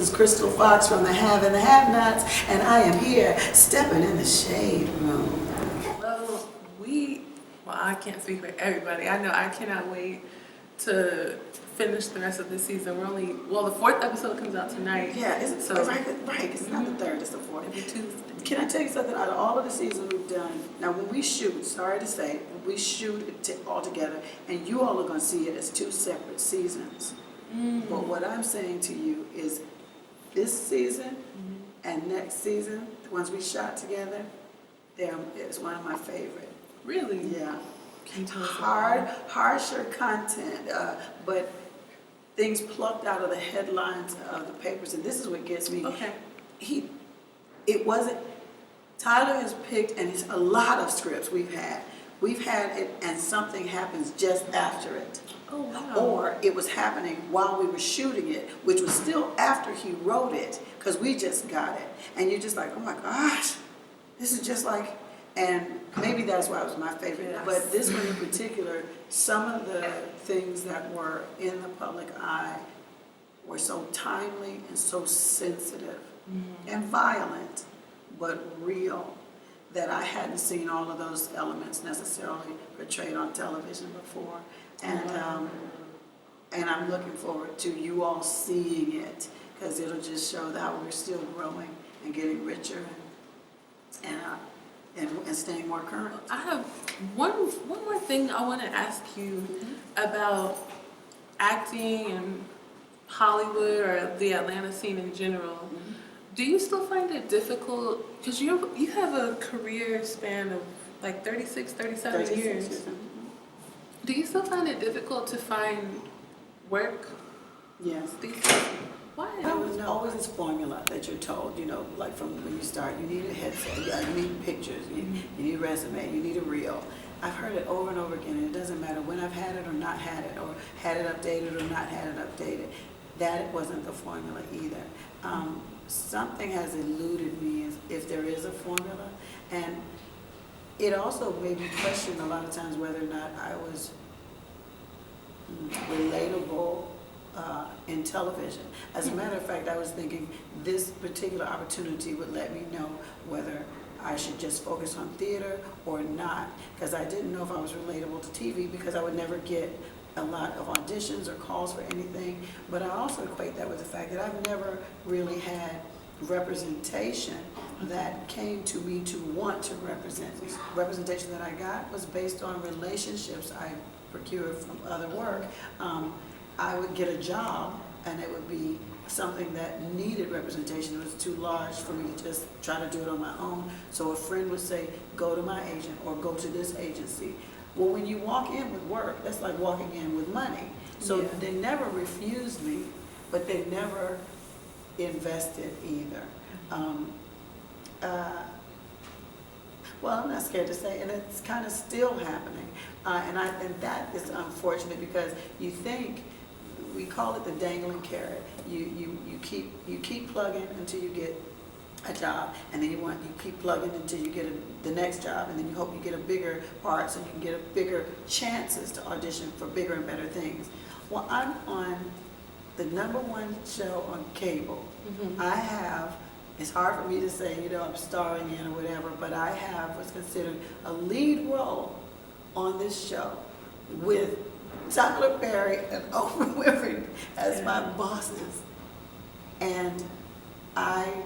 is Crystal Fox from the Have and the Have-Nots, and I am here stepping in the shade room. Well, I can't speak for everybody. I know I cannot wait to finish the rest of this season. The fourth episode comes out tonight. Yeah, it's right. It's not the third, it's the fourth. Every Tuesday. Can I tell you something? Out of all of the seasons we've done, now when we shoot, sorry to say, we shoot it all together, and you all are going to see it as two separate seasons. But what I'm saying to you is this season and next season, the ones we shot together, it's one of my favorite. Really? Yeah. Can you tell us Harsher content, but things plucked out of the headlines of the papers, and this is what gets me. Okay. Tyler has picked, and it's a lot of scripts we've had it, and something happens just after it. Oh, wow. Or it was happening while we were shooting it, which was still after he wrote it, because we just got it. And you're just like, oh my gosh, this is just like, and maybe that's why it was my favorite. Yes. But this one in particular, some of the things that were in the public eye were so timely and so sensitive and violent, but real, that I hadn't seen all of those elements necessarily portrayed on television before. And I'm looking forward to you all seeing it, because it'll just show that we're still growing and getting richer and staying more current. I have one more thing I want to ask you about acting and Hollywood or the Atlanta scene in general. Do you still find it difficult, because you have a career span of like 37 years. Do you still find it difficult to find work? Yes. Why? There's always this formula that you're told, like from when you start, you need a headset, you need pictures, you need a resume, you need a reel. I've heard it over and over again, and it doesn't matter when I've had it or not had it, or had it updated or not had it updated. That wasn't the formula either. Something has eluded me if there is a formula, and it also made me question a lot of times whether or not I was relatable in television. As a matter of fact, I was thinking this particular opportunity would let me know whether I should just focus on theater or not, because I didn't know if I was relatable to TV, because I would never get a lot of auditions or calls for anything. But I also equate that with the fact that I've never really had representation that came to me to want to represent. Representation that I got was based on relationships I procured from other work. I would get a job, and it would be something that needed representation. It was too large for me to just try to do it on my own. So a friend would say, go to my agent or go to this agency. Well, when you walk in with work, that's like walking in with money. So they never refused me, but they never invested either. Well, I'm not scared to say, and it's kind of still happening. And that is unfortunate, because you think, we call it the dangling carrot. You keep plugging until you get a job, and then you keep plugging until you get the next job, and then you hope you get a bigger part so you can get a bigger chances to audition for bigger and better things. Well, I'm on the #1 show on cable. It's hard for me to say, I'm starring in or whatever, but I have what's considered a lead role on this show with Tyler Perry and Oprah Winfrey as my bosses. And I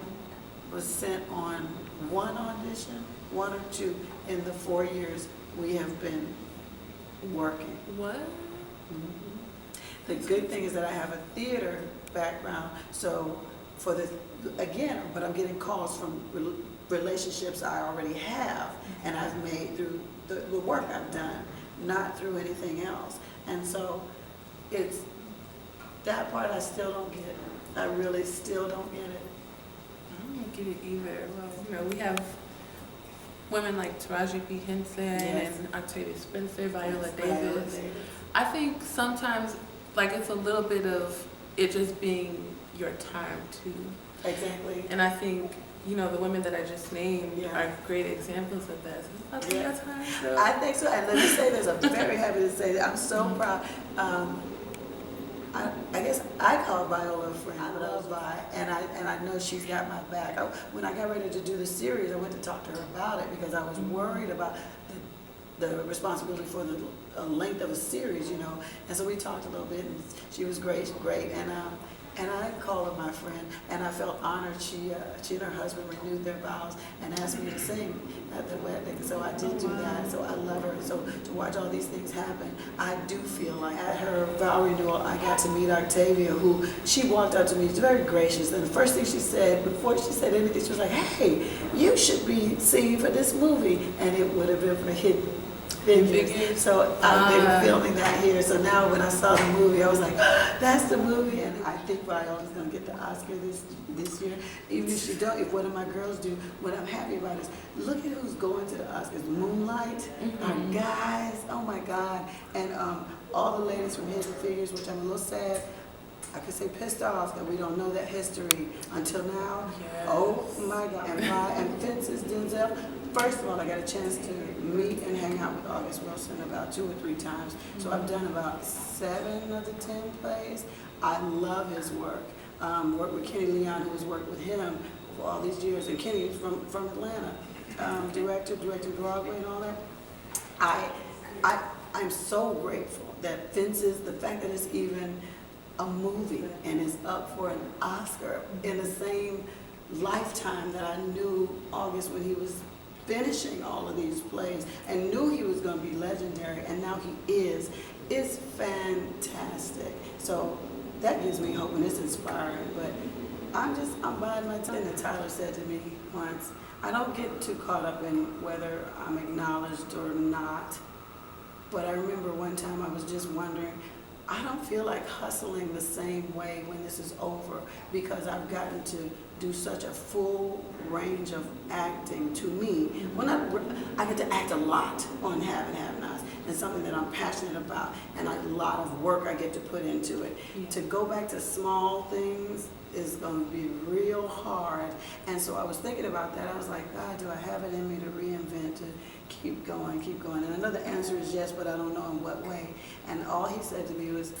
was sent on one audition, one or two, in the 4 years we have been working. What? The good thing is that I have a theater background, so but I'm getting calls from relationships I already have, and I've made through the work I've done, not through anything else. And so it's that part I still don't get. I really still don't get it. I don't get it either. Well, we have women like Taraji P. Henson and Octavia Spencer, Viola Davis. I think sometimes, it's a little bit of it just being your time too. Exactly. And I think, the women that I just named are great examples of that. So it's your time. So. I think so. And let me say this, I'm very happy to say that. I'm so proud. I guess I called Viola a friend when I was by, and and I know she's got my back. When I got ready to do the series, I went to talk to her about it because I was worried about the responsibility for the length of a series, you know. And so we talked a little bit, and she was great, and I called her my friend, and I felt honored. She and her husband renewed their vows and asked me to sing at the wedding. So I did do that. So I love her. So to watch all these things happen, I do feel like at her vow renewal, I got to meet Octavia, who she walked up to me. She's very gracious. And the first thing she said, before she said anything, she was like, "Hey, you should be singing for this movie," and it would have been for Hidden Figures. So they were filming that here. So now when I saw the movie, I was like, that's the movie. And I think Viola's going to get the Oscar this year. Even if she don't, if one of my girls do, what I'm happy about is, look at who's going to the Oscars. Moonlight, our guys, oh my God. And all the ladies from Hidden Figures, which I'm a little sad, I could say pissed off that we don't know that history until now. Yes. Oh my God. And Fences, Denzel. First of all, I got a chance to meet and hang out with August Wilson about 2 or 3 times. So I've done about 7 of the 10 plays. I love his work. Worked with Kenny Leon, who has worked with him for all these years. And Kenny is from Atlanta. Directed Broadway and all that. I'm so grateful that Fences, the fact that it's even a movie and is up for an Oscar in the same lifetime that I knew August when he was finishing all of these plays and knew he was going to be legendary, and now he is fantastic. So that gives me hope and it's inspiring. But I'm biding my time. And Tyler said to me once, I don't get too caught up in whether I'm acknowledged or not. But I remember one time I was just wondering, I don't feel like hustling the same way when this is over, because I've gotten to do such a full range of acting. To me, I get to act a lot on Have and Have Nots, and something that I'm passionate about, and a lot of work I get to put into it. Yeah. To go back to small things is going to be real hard. And so I was thinking about that. I was like, God, do I have it in me to reinvent, to keep going, keep going? And I know the answer is yes, but I don't know in what way. And all he said to me was,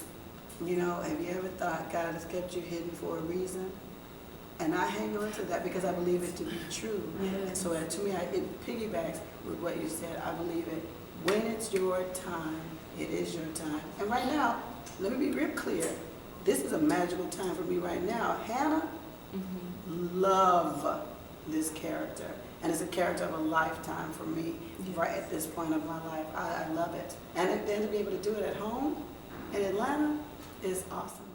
you know, have you ever thought God has kept you hidden for a reason? And I hang on to that because I believe it to be true. Yes. And so to me, it piggybacks with what you said. I believe it. When it's your time, it is your time. And right now, let me be real clear. This is a magical time for me right now. Hannah, love this character. And it's a character of a lifetime for me, yes, right at this point of my life. I love it. And then to be able to do it at home in Atlanta is awesome.